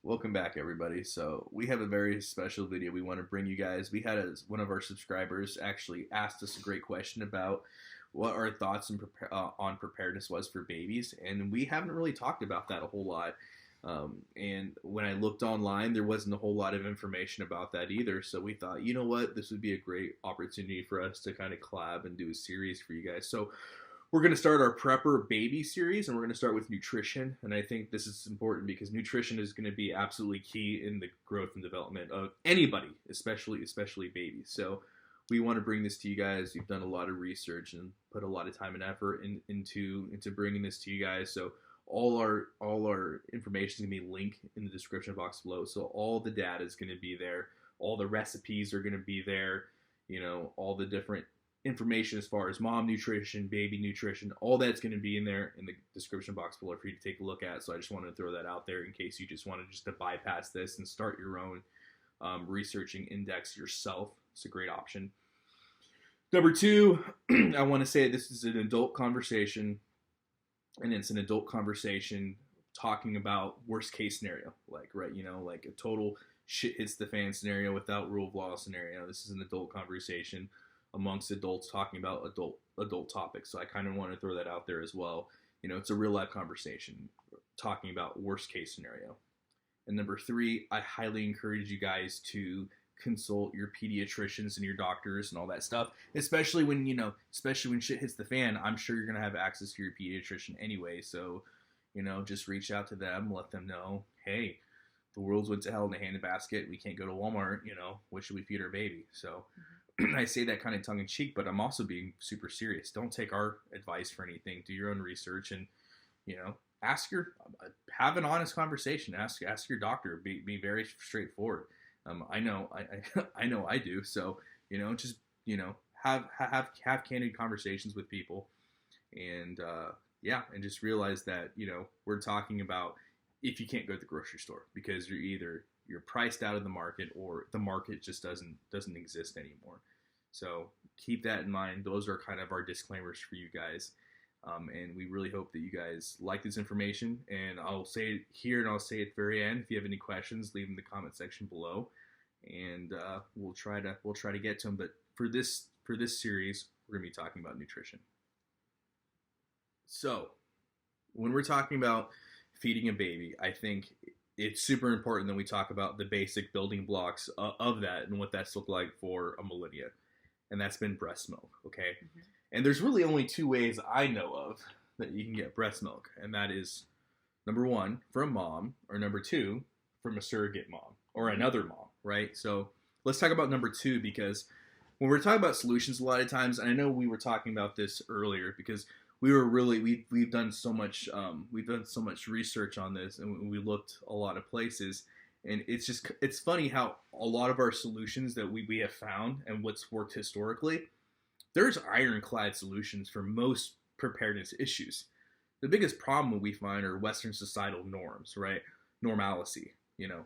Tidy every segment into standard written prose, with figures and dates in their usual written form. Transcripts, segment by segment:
Welcome back, everybody. So we have a very special video we want to bring you guys. We had one of our subscribers actually asked us a great question about what our thoughts on preparedness was for babies, and we haven't really talked about that a whole lot. And when I looked online, there wasn't a whole lot of information about that either. So we thought, you know what, this would be a great opportunity for us to kind of collab and do a series for you guys. So we're going to start our prepper baby series, and we're going to start with nutrition. And I think this is important because nutrition is going to be absolutely key in the growth and development of anybody, especially babies. So we want to bring this to you guys. We've done a lot of research and put a lot of time and effort into bringing this to you guys. So all our information is going to be linked in the description box below. So all the data is going to be there. All the recipes are going to be there. You know, all the different information as far as mom nutrition, baby nutrition, all that's going to be in there in the description box below for you to take a look at. So I just wanted to throw that out there in case you just wanted to bypass this and start your own researching index yourself. It's a great option. Number two, I want to say this is an adult conversation, and it's an adult conversation talking about worst case scenario, like, right, you know, like a total shit hits the fan scenario without rule of law scenario. This is an adult conversation amongst adults talking about adult topics. So I kind of want to throw that out there as well. You know, it's a real life conversation talking about worst case scenario. And number three, I highly encourage you guys to consult your pediatricians and your doctors and all that stuff, especially when shit hits the fan. I'm sure you're going to have access to your pediatrician anyway. So, you know, just reach out to them, let them know, hey, the world's went to hell in a handbasket. We can't go to Walmart, you know, what should we feed our baby? So I say that kind of tongue in cheek, but I'm also being super serious. Don't take our advice for anything. Do your own research and, you know, have an honest conversation. Ask your doctor. Be very straightforward. I know I do. So, you know, just, you know, have candid conversations with people, and and just realize that, you know, we're talking about if you can't go to the grocery store because you're priced out of the market or the market just doesn't exist anymore. So keep that in mind. Those are kind of our disclaimers for you guys. And we really hope that you guys like this information. And I'll say it here and I'll say it at the very end. If you have any questions, leave them in the comment section below, and we'll try to get to them. But for this series, we're gonna be talking about nutrition. So when we're talking about feeding a baby, I think it's super important that we talk about the basic building blocks of that and what that's looked like for a millennia, and that's been breast milk. Okay. Mm-hmm. And there's really only two ways I know of that you can get breast milk, and that is number one from a mom, or number two from a surrogate mom or another mom, right? So let's talk about number two, because when we're talking about solutions, a lot of times, and I know we were talking about this earlier because we've done so much research on this, and we looked a lot of places, and it's funny how a lot of our solutions that we have found and what's worked historically, there's ironclad solutions for most preparedness issues. The biggest problem we find are Western societal norms, right? Normalcy. You know,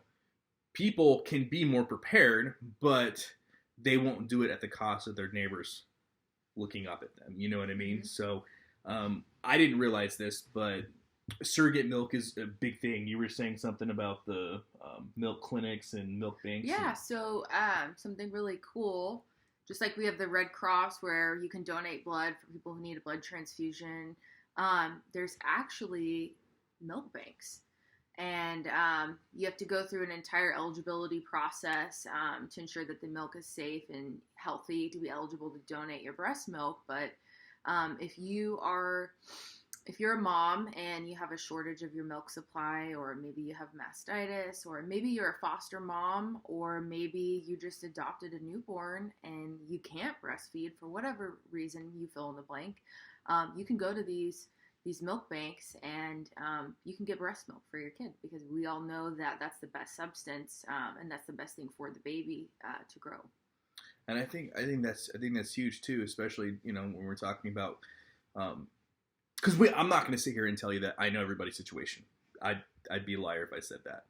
people can be more prepared, but they won't do it at the cost of their neighbors looking up at them. You know what I mean? So I didn't realize this, but surrogate milk is a big thing. You were saying something about the milk clinics and milk banks. Yeah, so something really cool. Just like we have the Red Cross where you can donate blood for people who need a blood transfusion, there's actually milk banks. And you have to go through an entire eligibility process to ensure that the milk is safe and healthy to be eligible to donate your breast milk. But if you're a mom and you have a shortage of your milk supply, or maybe you have mastitis, or maybe you're a foster mom, or maybe you just adopted a newborn and you can't breastfeed for whatever reason, you fill in the blank, you can go to these milk banks and you can get breast milk for your kid, because we all know that that's the best substance and that's the best thing for the baby to grow. And I think that's huge too, especially, you know, when we're talking about because I'm not going to sit here and tell you that I know everybody's situation. I'd be a liar if I said that.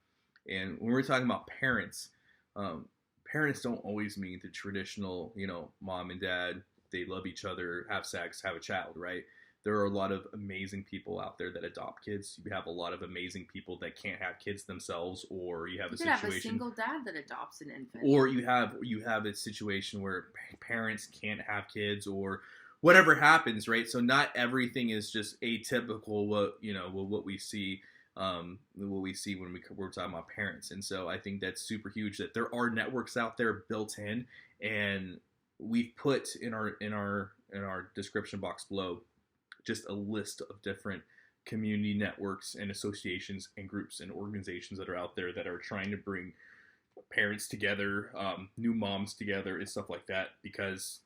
And when we're talking about parents, parents don't always mean the traditional, you know, mom and dad, they love each other, have sex, have a child, right? there are a lot of amazing people out there that adopt kids. You have a lot of amazing people that can't have kids themselves, or you have You a could have a situation, single dad that adopts an infant. or you have a situation where parents can't have kids, or whatever happens, right? So not everything is just atypical. What we see. What we see when we're talking about parents, and so I think that's super huge that there are networks out there built in, and we've put in our description box below just a list of different community networks and associations and groups and organizations that are out there that are trying to bring parents together, new moms together, and stuff like that. Because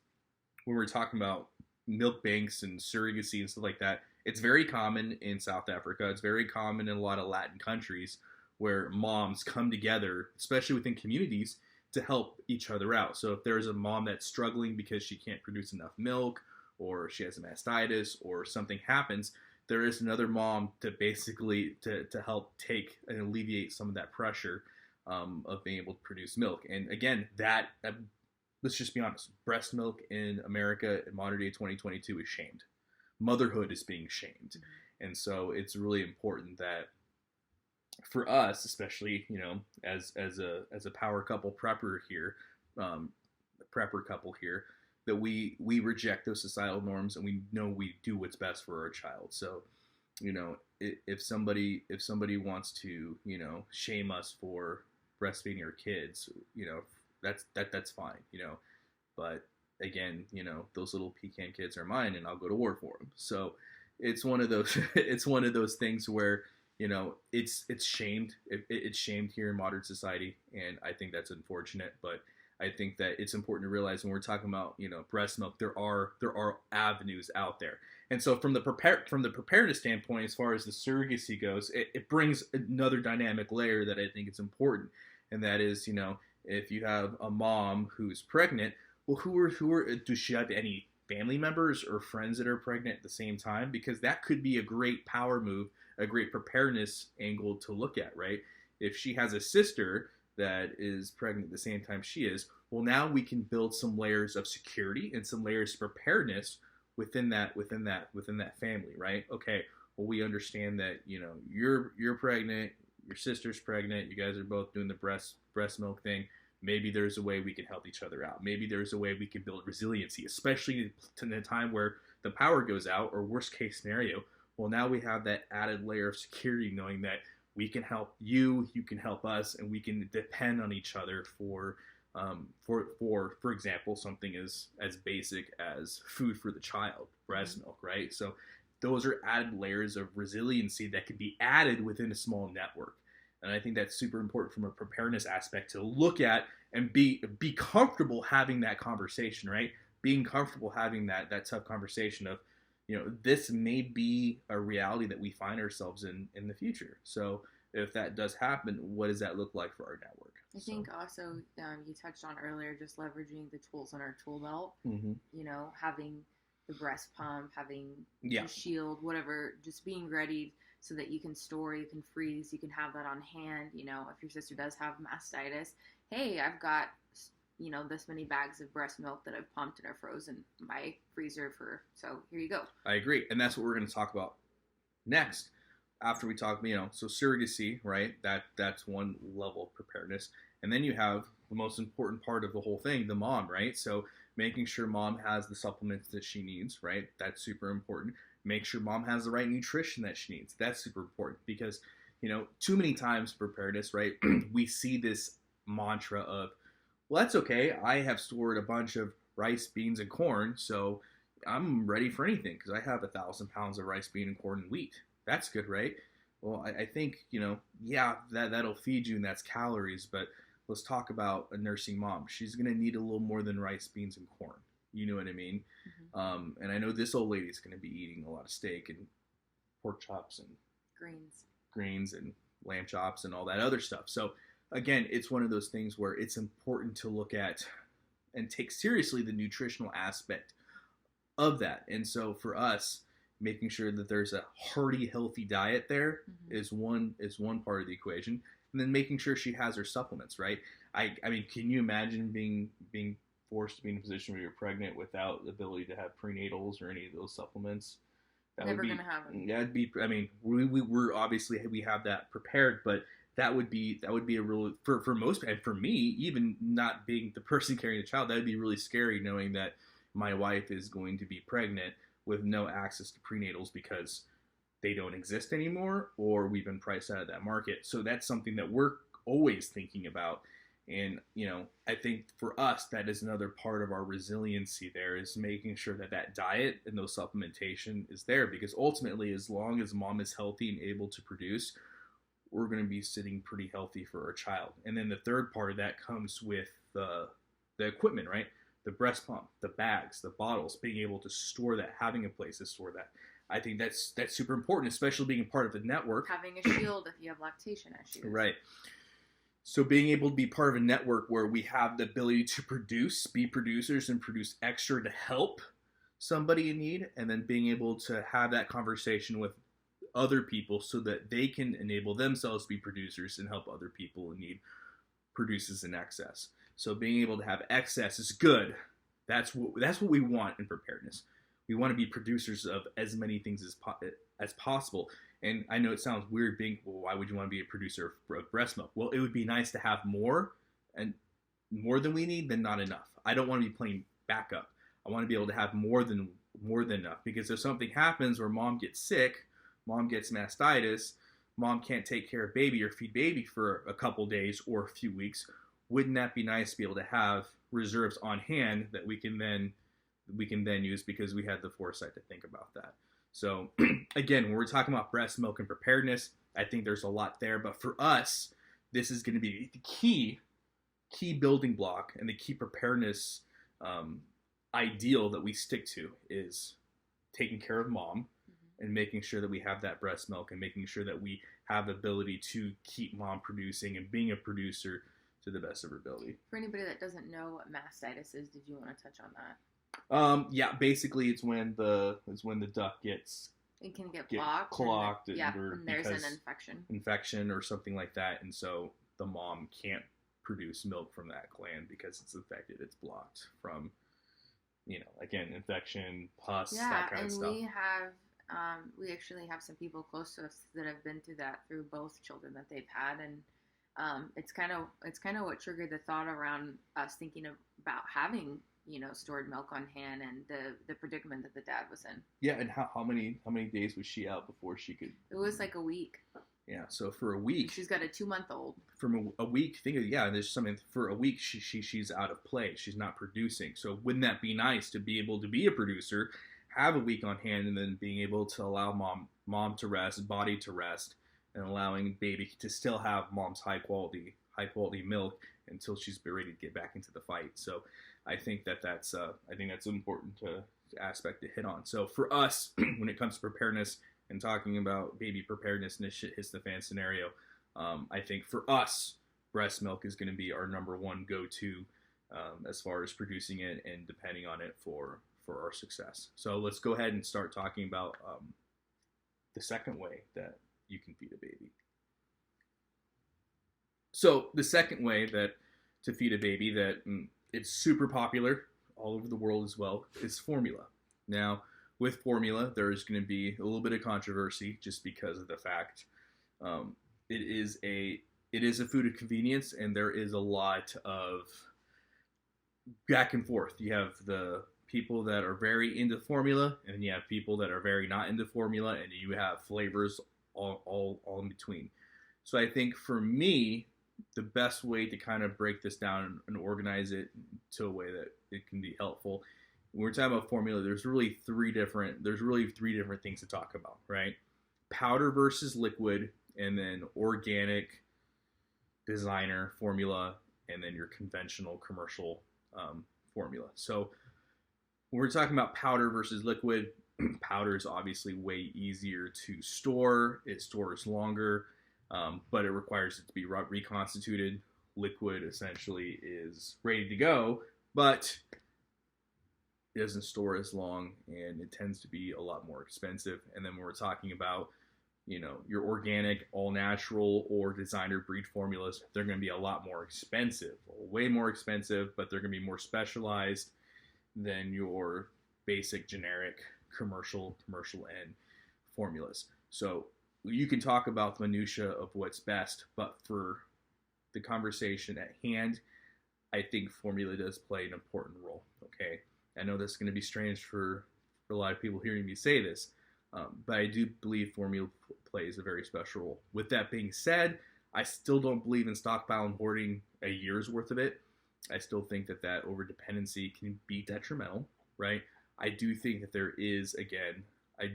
when we're talking about milk banks and surrogacy and stuff like that, it's very common in South Africa. It's very common in a lot of Latin countries where moms come together, especially within communities, to help each other out. So if there's a mom that's struggling because she can't produce enough milk, or she has a mastitis, or something happens, there is another mom to basically to help take and alleviate some of that pressure of being able to produce milk. And again, that let's just be honest, breast milk in America in modern day 2022 is shamed. Motherhood is being shamed. And so it's really important that for us, especially, as a power couple prepper here, that we reject those societal norms, and we know we do what's best for our child. So, if somebody wants to, shame us for breastfeeding our kids, that's fine, but again, those little pecan kids are mine, and I'll go to war for them. So it's one of those it's one of those things where it's shamed. It's shamed here in modern society, and I think that's unfortunate. But I think that it's important to realize when we're talking about breast milk, there are avenues out there. And so from the preparedness standpoint, as far as the surrogacy goes, it brings another dynamic layer that I think is important, and that is if you have a mom who's pregnant, well, does she have any family members or friends that are pregnant at the same time? Because that could be a great power move, a great preparedness angle to look at, right? If she has a sister that is pregnant at the same time she is, well, now we can build some layers of security and some layers of preparedness within that family, right? Okay, well, we understand that you're pregnant, your sister's pregnant, you guys are both doing the breast milk thing. Maybe there's a way we can help each other out. Maybe there's a way we can build resiliency, especially in a time where the power goes out, or worst case scenario. Well, now we have that added layer of security, knowing that we can help you can help us, and we can depend on each other for example, something as basic as food for the child, breast milk, right? So those are added layers of resiliency that can be added within a small network. And I think that's super important from a preparedness aspect to look at and be comfortable having that conversation, right? Being comfortable having that tough conversation of, this may be a reality that we find ourselves in the future. So if that does happen, what does that look like for our network? I think also you touched on earlier just leveraging the tools on our tool belt. Mm-hmm. Having the breast pump, having the shield, whatever, just being ready so that you can store, you can freeze, you can have that on hand. If your sister does have mastitis, hey, I've got this many bags of breast milk that I've pumped and are frozen in my freezer so here you go. I agree. And that's what we're going to talk about next after we talk, so surrogacy, right? That's one level of preparedness. And then you have the most important part of the whole thing, the mom, right? So making sure mom has the supplements that she needs, right? That's super important. Make sure mom has the right nutrition that she needs. That's super important because, too many times preparedness, right? We see this mantra of, well, that's okay. I have stored a bunch of rice, beans, and corn, so I'm ready for anything because I have 1,000 pounds of rice, bean, and corn and wheat. That's good, right? Well, I think, that'll feed you and that's calories, but let's talk about a nursing mom. She's going to need a little more than rice, beans, and corn. You know what I mean? Mm-hmm. And I know this old lady's going to be eating a lot of steak and pork chops and greens and lamb chops and all that other stuff. So again, it's one of those things where it's important to look at and take seriously the nutritional aspect of that. And so for us, making sure that there's a hearty, healthy diet there is one part of the equation. And then making sure she has her supplements, right? I mean, can you imagine being forced to be in a position where you're pregnant without the ability to have prenatals or any of those supplements? That Never would be, gonna happen. that'd be, I mean, we're obviously, we have that prepared, but that would be a real, for most, and for me, even not being the person carrying the child, that would be really scary knowing that my wife is going to be pregnant with no access to prenatals because they don't exist anymore, or we've been priced out of that market. So that's something that we're always thinking about. And, you know, I think for us, that is another part of our resiliency there, is making sure that that diet and those supplementation is there, because ultimately, as long as mom is healthy and able to produce, we're going to be sitting pretty healthy for our child. And then the third part of that comes with the equipment, right? The breast pump, the bags, the bottles, being able to store that, having a place to store that. I think that's super important, especially being a part of the network. Having a shield if you have lactation issues. Right. So being able to be part of a network where we have the ability to be producers and produce extra to help somebody in need, and then being able to have that conversation with other people so that they can enable themselves to be producers and help other people in need produces in excess. So being able to have excess is good. That's what we want in preparedness. We want to be producers of as many things as possible. And I know it sounds weird being, well, why would you want to be a producer of breast milk? Well, it would be nice to have more, and more than we need than not enough. I don't want to be playing backup. I want to be able to have more than enough, because if something happens where mom gets sick, mom gets mastitis, mom can't take care of baby or feed baby for a couple days or a few weeks, wouldn't that be nice to be able to have reserves on hand that we can then use, because we had the foresight to think about that. So again, when we're talking about breast milk and preparedness, I think there's a lot there. But for us, this is going to be the key building block, and the key preparedness ideal that we stick to is taking care of mom, and making sure that we have that breast milk, and making sure that we have the ability to keep mom producing and being a producer to the best of her ability. For anybody that doesn't know what mastitis is, did you want to touch on that? Yeah, basically it's when the duct gets, it can get blocked, clogged, and there's an infection or something like that, and so the mom can't produce milk from that gland because it's infected. It's blocked from, again, infection, pus, that kind of stuff. And we actually have some people close to us that have been through that through both children that they've had, and it's kind of what triggered the thought around us thinking about having stored milk on hand, and the predicament that the dad was in. Yeah, and how many days was she out before she could? It was like a week. Yeah, so for a week, she's got a 2-month-old. From a week, there's something for a week. She's out of play. She's not producing. So wouldn't that be nice to be able to be a producer, have a week on hand, and then being able to allow mom to rest, body to rest, and allowing baby to still have mom's high quality milk until she's ready to get back into the fight. So I think that's an important aspect to hit on. So for us, when it comes to preparedness and talking about baby preparedness and this shit hits the fan scenario, I think for us, breast milk is going to be our number one go-to as far as producing it and depending on it for our success. So let's go ahead and start talking about the second way that you can feed a baby. So the second way that to feed a baby that it's super popular all over the world as well is formula. Now, with formula, there is going to be a little bit of controversy just because of the fact it is a food of convenience, and there is a lot of back and forth. You have the people that are very into formula, and then you have people that are very not into formula, and you have flavors all in between. So I think for me, the best way to kind of break this down and organize it to a way that it can be helpful, when we're talking about formula, there's really three different things to talk about, right? Powder versus liquid, and then organic, designer formula, and then your conventional commercial formula. So when we're talking about powder versus liquid, powder is obviously way easier to store. It stores longer, but it requires it to be reconstituted. Liquid essentially is ready to go, but it doesn't store as long, and it tends to be a lot more expensive. And then when we're talking about, your organic, all natural, or designer breed formulas, they're going to be a lot more expensive, way more expensive, but they're going to be more specialized than your basic generic commercial end formulas. So you can talk about the minutia of what's best, but for the conversation at hand, I think formula does play an important role. Okay, I know this is going to be strange for a lot of people hearing me say this, but I do believe formula plays a very special role. With that being said, I still don't believe in stockpile and hoarding a year's worth of it. I still think that over dependency can be detrimental, right? I do think that there is, again, a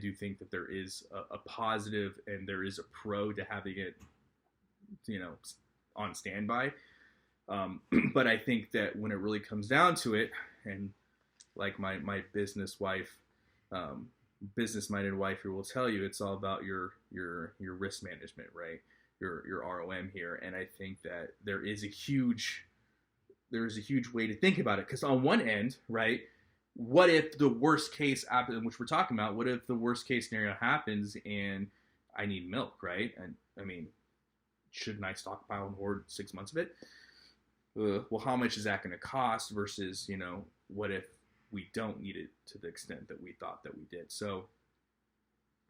positive and there is a pro to having it, on standby. But I think that when it really comes down to it, and like my business-minded wife who will tell you, it's all about your risk management, right? Your ROM here. And I think that there is a huge way to think about it. Because on one end, right, what if the worst case happens, which we're talking about, what if the worst case scenario happens and I need milk, right? And I mean, shouldn't I stockpile and hoard 6 months of it? Well, how much is that going to cost versus, what if we don't need it to the extent that we thought that we did? So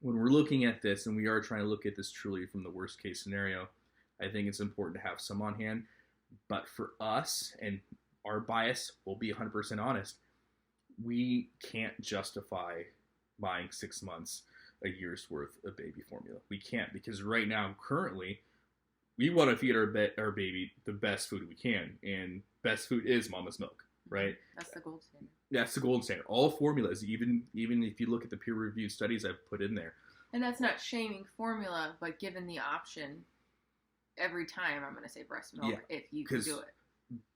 when we're looking at this, and we are trying to look at this truly from the worst case scenario, I think it's important to have some on hand. But for us, and our bias, we'll be 100% honest, we can't justify buying 6 months, a year's worth of baby formula. We can't, because right now, currently, we want to feed our baby the best food we can, and best food is mama's milk, right? That's the gold standard. That's the gold standard. All formulas, even if you look at the peer-reviewed studies I've put in there. And that's not shaming formula, but given the option, every time I'm going to say breast milk if you can do it.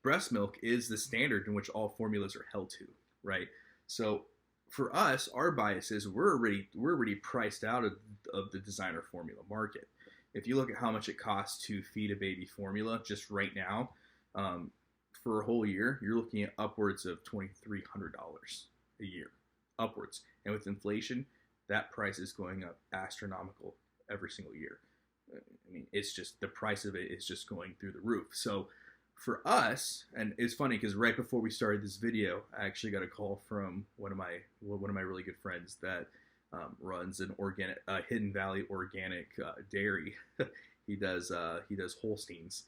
Breast milk is the standard in which all formulas are held to, right? So for us, our bias is we're already priced out of the designer formula market. If you look at how much it costs to feed a baby formula just right now, for a whole year, you're looking at upwards of $2,300 a year, upwards. And with inflation, that price is going up astronomical every single year. I mean, it's just, the price of it is just going through the roof. So for us, and it's funny because right before we started this video, I actually got a call from one of my really good friends that runs an organic, Hidden Valley organic dairy. he does Holsteins.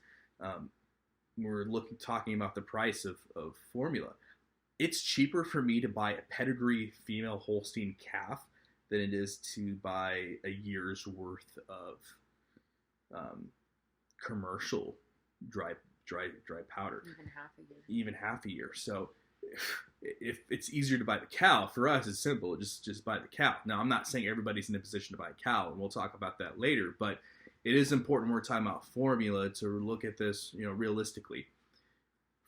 We're talking about the price of formula. It's cheaper for me to buy a pedigree female Holstein calf than it is to buy a year's worth of commercial dry powder. Even half a year. So if it's easier to buy the cow, for us it's simple. Just buy the cow. Now, I'm not saying everybody's in a position to buy a cow, and we'll talk about that later, but it is important when we're talking about formula to look at this, realistically.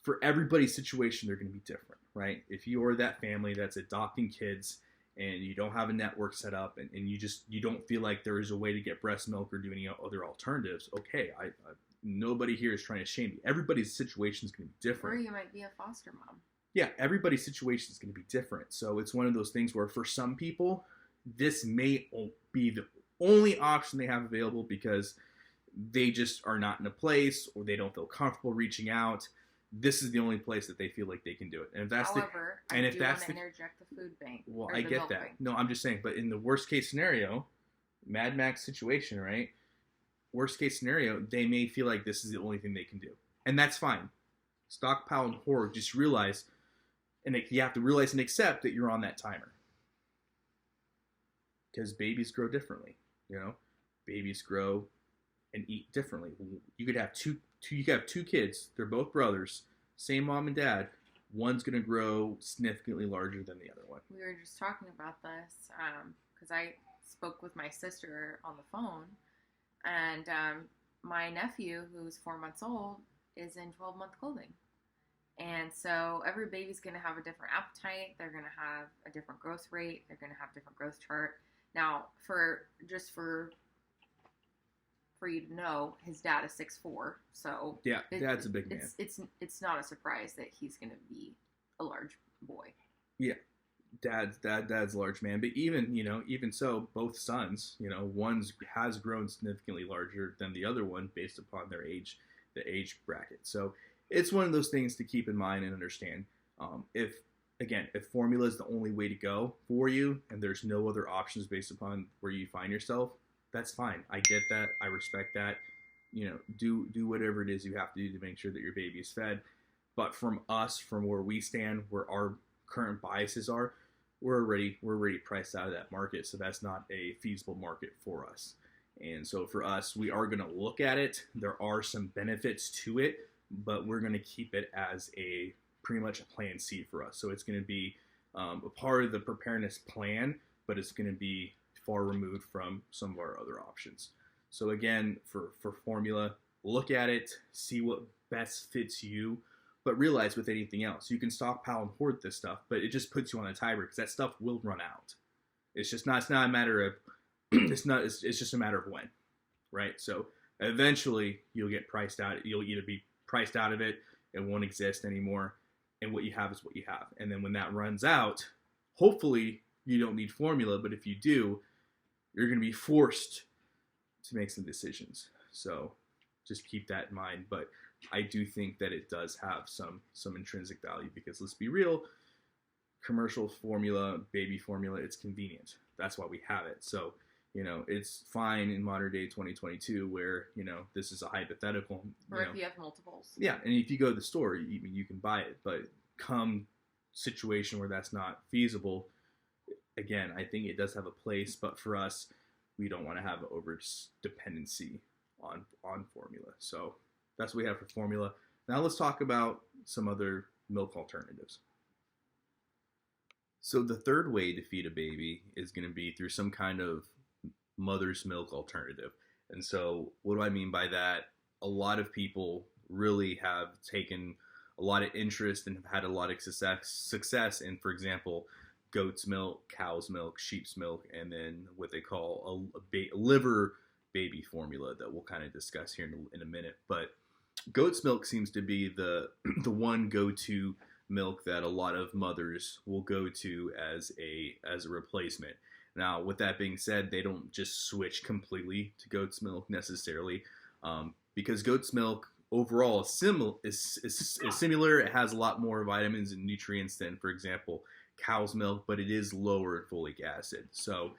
For everybody's situation, they're going to be different, right? If you are that family that's adopting kids and you don't have a network set up and you don't feel like there is a way to get breast milk or do any other alternatives, okay, nobody here is trying to shame you. Everybody's situation is going to be different. Or you might be a foster mom. Yeah, everybody's situation is going to be different. So it's one of those things where for some people, this may be the only option they have available because they just are not in a place or they don't feel comfortable reaching out. This is the only place that they feel like they can do it. And if that's However, I do want to interject the food bank. Well, I get that. Bank. No, I'm just saying, but in the worst case scenario, Mad Max situation, right? Worst case scenario, they may feel like this is the only thing they can do. And that's fine. Stockpile and hoard, just realize, and you have to realize and accept that you're on that timer. Because babies grow differently, Babies grow and eat differently. You could have two kids, they're both brothers, same mom and dad. One's going to grow significantly larger than the other one. We were just talking about this because I spoke with my sister on the phone, and my nephew, who's 4 months old, is in 12-month clothing. And so every baby's going to have a different appetite. They're going to have a different growth rate. They're going to have different growth chart. Now, for you to know, his dad is 6'4", so yeah, Dad's a big man. It's not a surprise that he's going to be a large boy. Yeah, Dad's a large man. But even so, both sons, one has grown significantly larger than the other one based upon their age, the age bracket. So it's one of those things to keep in mind and understand. If again, if formula is the only way to go for you and there's no other options based upon where you find yourself, that's fine. I get that. I respect that. Do whatever it is you have to do to make sure that your baby is fed. But from us, from where we stand, where our current biases are, we're already priced out of that market. So that's not a feasible market for us. And so for us, we are going to look at it. There are some benefits to it, but we're going to keep it as a pretty much a plan C for us. So it's going to be a part of the preparedness plan, but it's going to be far removed from some of our other options. So again, for formula, look at it, see what best fits you, but realize with anything else, you can stockpile and hoard this stuff, but it just puts you on a timer because that stuff will run out. It's not a matter of, it's just a matter of when, right? So eventually you'll get priced out. You'll either be priced out of it, it won't exist anymore, and what you have is what you have. And then when that runs out, hopefully you don't need formula, but if you do, you're going to be forced to make some decisions. So just keep that in mind. But I do think that it does have some intrinsic value because let's be real, commercial formula, baby formula, it's convenient. That's why we have it. So, it's fine in modern day 2022 where, this is a hypothetical. Or if you have multiples. Yeah, and if you go to the store, you can buy it. But come situation where that's not feasible, again, I think it does have a place. But for us, we don't want to have over dependency on formula. So that's what we have for formula. Now let's talk about some other milk alternatives. So the third way to feed a baby is going to be through some kind of mother's milk alternative. And so what do I mean by that? A lot of people really have taken a lot of interest and have had a lot of success in, for example, goat's milk, cow's milk, sheep's milk, and then what they call a liver baby formula that we'll kind of discuss here in a minute. But goat's milk seems to be the one go-to milk that a lot of mothers will go to as a replacement. Now, with that being said, they don't just switch completely to goat's milk necessarily, because goat's milk overall is similar. It has a lot more vitamins and nutrients than, for example, cow's milk, but it is lower in folic acid. So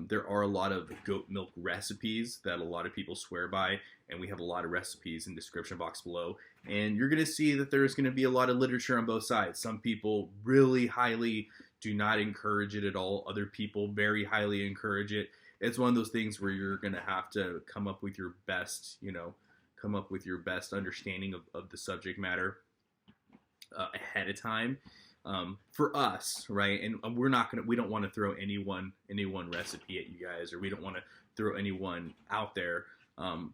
there are a lot of goat milk recipes that a lot of people swear by, and we have a lot of recipes in the description box below. And you're going to see that there's going to be a lot of literature on both sides. Some people really highly do not encourage it at all. Other people very highly encourage it. It's one of those things where you're going to have to come up with your best, understanding of the subject matter ahead of time. For us, right, and we don't want to throw any one recipe at you guys, or we don't want to throw anyone out there.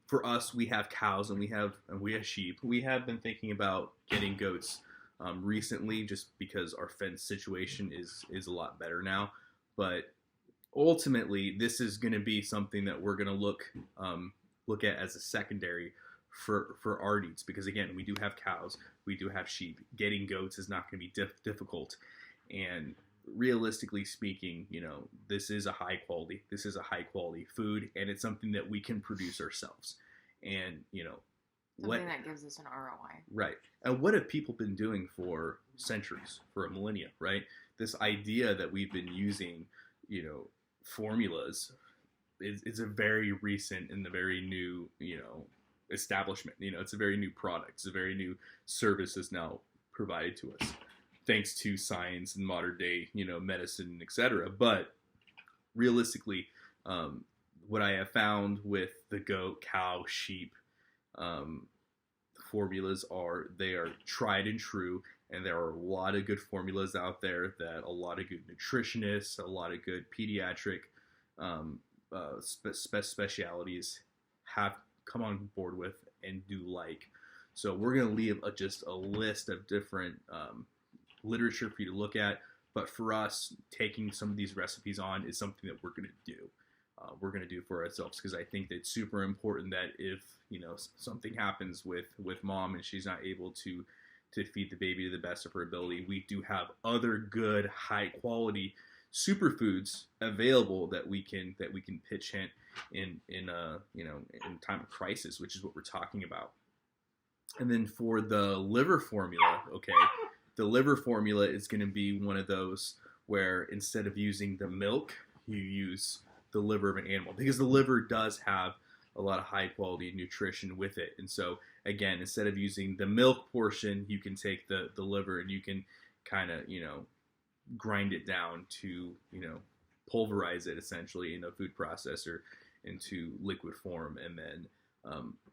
For us, we have cows and we have sheep. We have been thinking about getting goats recently, just because our fence situation is a lot better now. But ultimately, this is going to be something that we're going to look at as a secondary for our needs, because again, we do have cows, we do have sheep. Getting goats is not going to be difficult, and realistically speaking, this is a high quality food, and it's something that we can produce ourselves, and something that gives us an ROI. Right. And what have people been doing for centuries, for a millennia, right? This idea that we've been using, formulas is a very recent and a very new, establishment. It's a very new product. It's a very new service that's now provided to us, thanks to science and modern day, medicine, etc. But realistically, what I have found with the goat, cow, sheep, formulas they are tried and true, and there are a lot of good formulas out there that a lot of good nutritionists, a lot of good pediatric specialities have come on board with and do like. So we're going to leave just a list of different literature for you to look at, but for us, taking some of these recipes on is something that we're going to do. We're going to do for ourselves, because I think that it's super important that if something happens with mom and she's not able to feed the baby to the best of her ability, we do have other good high quality superfoods available that we can pitch in time of crisis, which is what we're talking about. And then for the liver formula, okay, the liver formula is going to be one of those where instead of using the milk, you use the liver of an animal, because the liver does have a lot of high quality nutrition with it. And so again, instead of using the milk portion, you can take the liver and you can kind of, grind it down to, pulverize it essentially in a food processor into liquid form, and then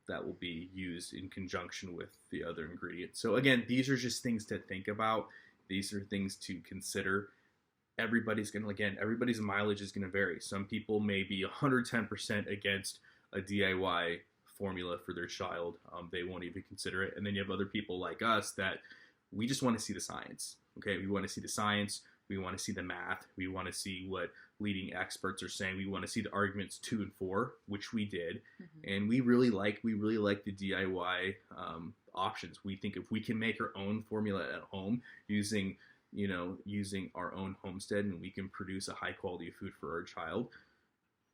that will be used in conjunction with the other ingredients. So again, these are just things to think about. These are things to consider. Everybody's mileage is going to vary. Some people may be 110% against a DIY formula for their child. They won't even consider it. And then you have other people like us that we just want to see the science. Okay, we want to see the science. We want to see the math. We want to see what leading experts are saying. We want to see the arguments 2 and 4, which we did. Mm-hmm. And we really like the DIY options. We think if we can make our own formula at home using our own homestead, and we can produce a high quality food for our child,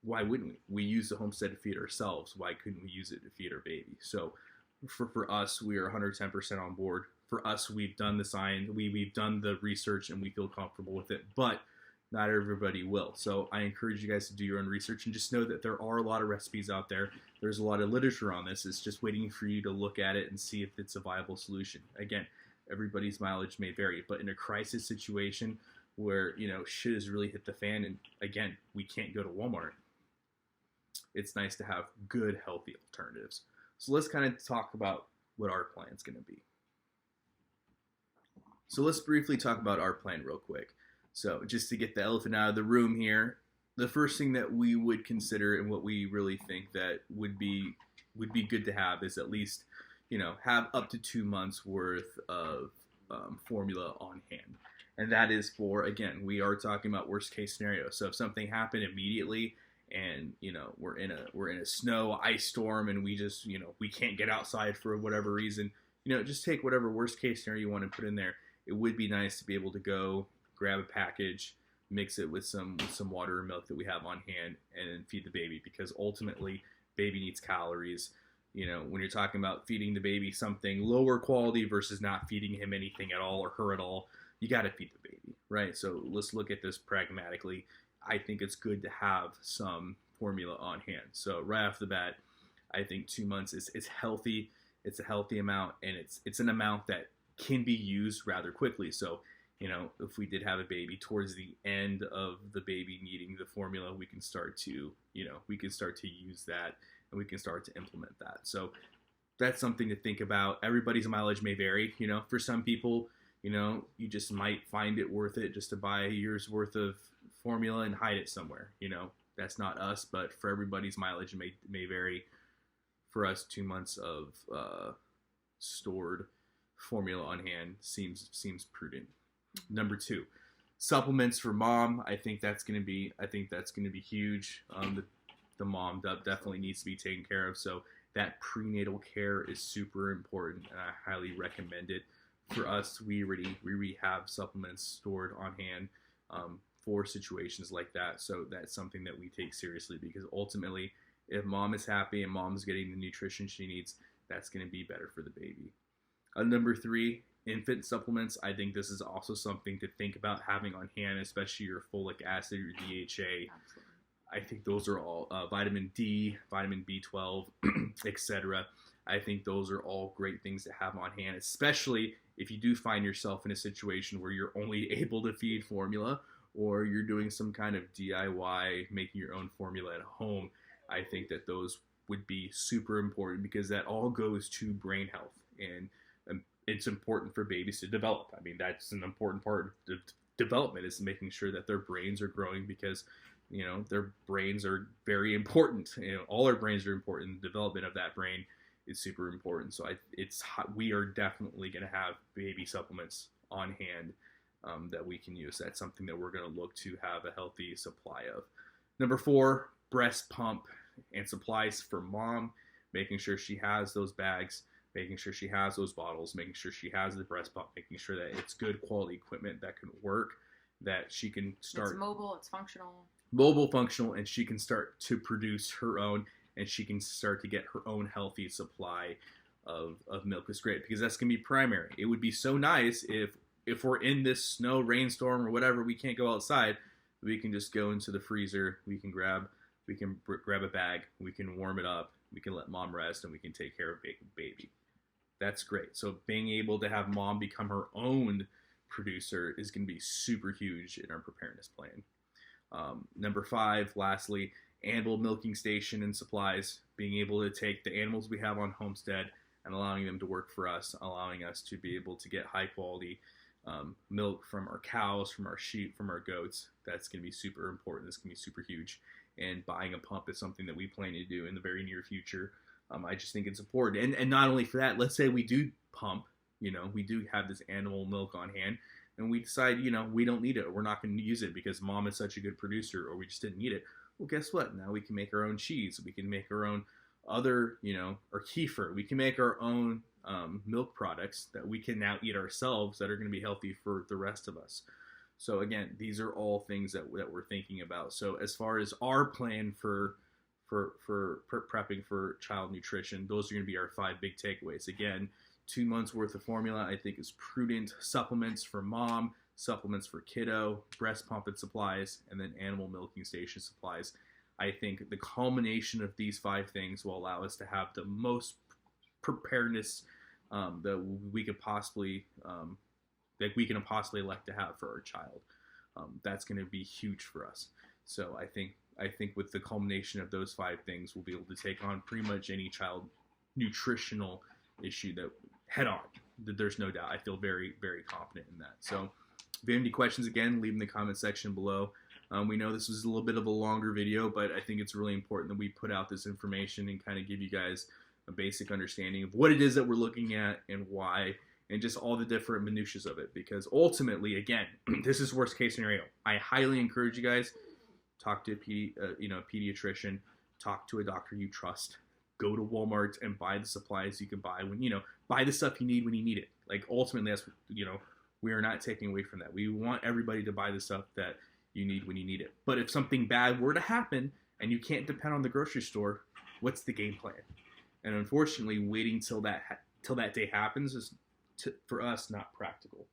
why wouldn't we? We use the homestead to feed ourselves. Why couldn't we use it to feed our baby? So for us, we are 110% on board. For us, we've done the science, we've done the research, and we feel comfortable with it, but not everybody will. So I encourage you guys to do your own research, and just know that there are a lot of recipes out there. There's a lot of literature on this. It's just waiting for you to look at it and see if it's a viable solution. Again, everybody's mileage may vary, but in a crisis situation where, shit has really hit the fan, and again, we can't go to Walmart, it's nice to have good, healthy alternatives. So let's kind of talk about what our plan's going to be. So let's briefly talk about our plan real quick. So just to get the elephant out of the room here, the first thing that we would consider and what we really think that would be good to have is at least, have up to 2 months worth of formula on hand. And that is for, again, we are talking about worst case scenario. So if something happened immediately and, we're in a snow ice storm and we just, we can't get outside for whatever reason, just take whatever worst case scenario you want to put in there. It would be nice to be able to go grab a package, mix it with some water or milk that we have on hand, and then feed the baby, because ultimately baby needs calories. When you're talking about feeding the baby something lower quality versus not feeding him anything at all or her at all, you got to feed the baby, right? So let's look at this pragmatically. I think it's good to have some formula on hand. So right off the bat, I think 2 months is healthy. It's a healthy amount, and it's an amount that can be used rather quickly. So, if we did have a baby towards the end of the baby needing the formula, we can start to use that, and we can start to implement that. So that's something to think about. Everybody's mileage may vary. For some people, you just might find it worth it just to buy a year's worth of formula and hide it somewhere. That's not us, but for everybody's mileage may vary. For us, 2 months of stored formula on hand seems prudent. Number 2, supplements for mom. I think that's going to be huge. The mom definitely needs to be taken care of. So that prenatal care is super important, and I highly recommend it. For us, we already have supplements stored on hand for situations like that. So that's something that we take seriously, because ultimately, if mom is happy and mom's getting the nutrition she needs, that's going to be better for the baby. Number 3, infant supplements. I think this is also something to think about having on hand, especially your folic acid, your DHA. Absolutely. I think those are all vitamin D, vitamin B12, etc. I think those are all great things to have on hand, especially if you do find yourself in a situation where you're only able to feed formula, or you're doing some kind of DIY, making your own formula at home. I think that those would be super important, because that all goes to brain health, and it's important for babies to develop. I mean, that's an important part of development, is making sure that their brains are growing, because their brains are very important. All our brains are important. The development of that brain is super important. So we are definitely going to have baby supplements on hand that we can use. That's something that we're going to look to have a healthy supply of. Number 4, breast pump and supplies for mom, making sure she has those bags, making sure she has those bottles, making sure she has the breast pump, making sure that it's good quality equipment that can work, that she can start. It's mobile, it's functional. Mobile, functional, and she can start to produce her own, and she can start to get her own healthy supply of milk. Is great, because that's going to be primary. It would be so nice if if we're in this snow, rainstorm, or whatever, we can't go outside, we can just go into the freezer. We can grab a bag. We can warm it up. We can let mom rest, and we can take care of baby. That's great. So being able to have mom become her own producer is going to be super huge in our preparedness plan. Number 5, lastly, animal milking station and supplies. Being able to take the animals we have on homestead and allowing them to work for us, allowing us to be able to get high quality milk from our cows, from our sheep, from our goats. That's going to be super important. That's going to be super huge. And buying a pump is something that we plan to do in the very near future. I just think it's important. And not only for that, let's say we do pump, we do have this animal milk on hand, and we decide, we don't need it, or we're not going to use it because mom is such a good producer, or we just didn't need it. Well, guess what? Now we can make our own cheese. We can make our own other, or kefir. We can make our own milk products that we can now eat ourselves that are going to be healthy for the rest of us. So again, these are all things that we're thinking about. So as far as our plan for prepping for child nutrition, those are going to be our 5 big takeaways. Again, 2 months worth of formula I think is prudent. Supplements for mom, supplements for kiddo, breast pump and supplies, and then animal milking station supplies. I think the culmination of these 5 things will allow us to have the most preparedness that we could possibly elect to have for our child. That's going to be huge for us. So I think with the culmination of those 5 things, we'll be able to take on pretty much any child nutritional issue that head on. There's no doubt. I feel very, very confident in that. So if you have any questions, again, leave in the comment section below. We know this was a little bit of a longer video, but I think it's really important that we put out this information and kind of give you guys a basic understanding of what it is that we're looking at and why, and just all the different minutiae of it. Because ultimately, again, this is worst case scenario. I highly encourage you guys, talk to a pediatrician, talk to a doctor you trust, go to Walmart and buy the supplies you can buy buy the stuff you need when you need it. Like ultimately, that's we are not taking away from that. We want everybody to buy the stuff that you need when you need it. But if something bad were to happen and you can't depend on the grocery store, what's the game plan? And unfortunately, waiting till that day happens is for us not practical.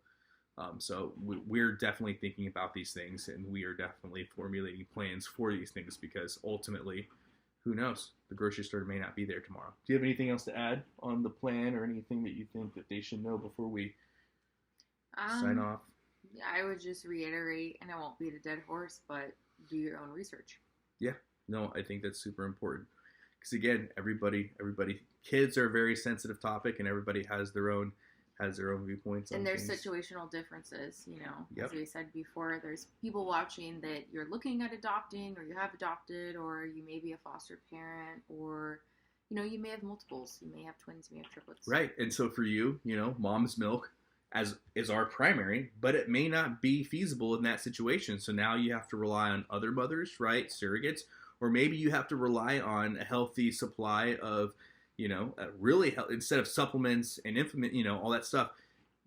So we're definitely thinking about these things, and we are definitely formulating plans for these things because ultimately, who knows? The grocery store may not be there tomorrow. Do you have anything else to add on the plan or anything that you think that they should know before we sign off? Yeah, I would just reiterate, and I won't beat a dead horse, but do your own research. Yeah, no, I think that's super important. Because again, everybody, kids are a very sensitive topic, and everybody has their own viewpoints. And there's situational differences, Yep. As we said before, there's people watching that you're looking at adopting, or you have adopted, or you may be a foster parent, or, you may have multiples. You may have twins, you may have triplets. Right. And so for you, mom's milk is our primary, but it may not be feasible in that situation. So now you have to rely on other mothers, right? Surrogates, or maybe you have to rely on a healthy supply of, instead of supplements and infant, all that stuff.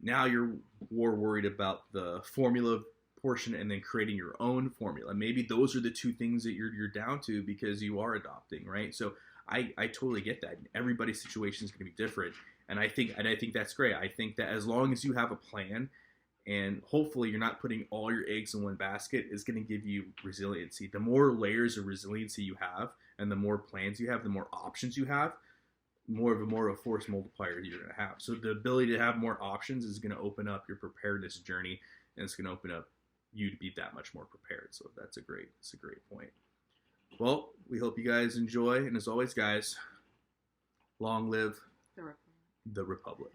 Now you're more worried about the formula portion and then creating your own formula. Maybe those are the 2 things that you're down to because you are adopting, right? So I totally get that. Everybody's situation is going to be different. And I think that's great. I think that as long as you have a plan, and hopefully you're not putting all your eggs in one basket, is going to give you resiliency. The more layers of resiliency you have, and the more plans you have, the more options you have, more of a force multiplier you're going to have. So the ability to have more options is going to open up your preparedness journey, and it's going to open up you to be that much more prepared. So that's a great point. Well, we hope you guys enjoy, and as always, guys, long live the Republic.